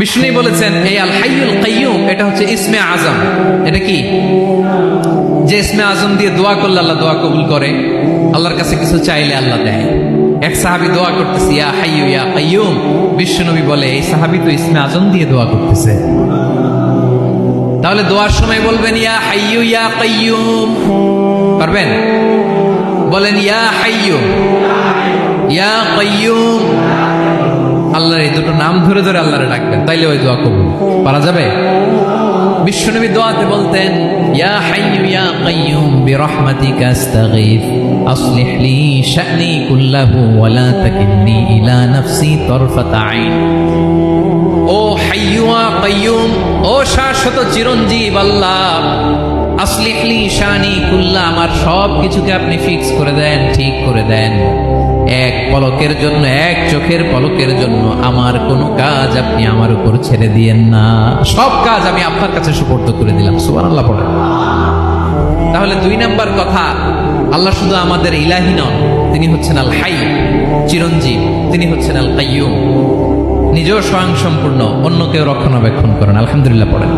বিষ্ণু বলেছেন এই আল হাইয়ুল কাইয়ুম এটা হচ্ছে ইসমে আজম। এটা কি? যে ইসমে আজম দিয়ে দোয়া করলে আল্লাহ দোয়া কবুল করে, আল্লাহর কাছে কিছু চাইলে আল্লাহ দেয়। এক সাহাবী দোয়া করতেছে ইয়া হাইয়ু ইয়া কাইয়ুম, বিশ্বনবী বলে এই সাহাবী তো ইসমে আজম দিয়ে দোয়া করতেছে। তাহলে দোয়ার সময় বলবেন ইয়া হাইয়ু ইয়া কাইয়ুম, পারবেন? বলেন ইয়া হাইয়ু ইয়া কাইয়ুম। আল্লাহর এই দুটো নাম ধরে ধরে আল্লাহরে ডাকবেন, তাইলে ওই দোয়া কবুল। পারা যাবে? বিশ্বনবী দোয়াতে বলতেন ইয়া হাইয়ু ইয়া কাইয়ুম বিরহমাতিকা আস্তাগীথ আসলিহ লি শা'নি কুল্লাহু ওয়া লা তাকিলনি ইলা নাফসি তারফাতা আইন। ও হাইয়ু ওয়া কাইয়ুম, ও শাশ্বত চিরঞ্জীব আল্লাহ, আসলিহ লি শা'নি কুল্লাহ, আমার সব কিছুকে আপনি ফিক্স করে দেন, ঠিক করে দেন। এক পলকের জন্য, এক চোখের পলকের জন্য আমার কোনো কাজ আপনি আমার উপর ছেড়ে দিয়েন না, সব কাজ আমি আপনার কাছে সুপর্দ করে দিলাম। সুবহানাল্লাহ পড়েন। তাহলে 2 নাম্বার কথা, আল্লাহ শুধু আমাদের ইলাহি নন, তিনি হচ্ছেন আল হাই, চিরঞ্জীব, তিনি হচ্ছেন আল কাইয়ুম, নিজেও স্বয়ং সম্পূর্ণ, অন্যকেও রক্ষণাবেক্ষণ করেন। আলহামদুলিল্লাহ পড়েন।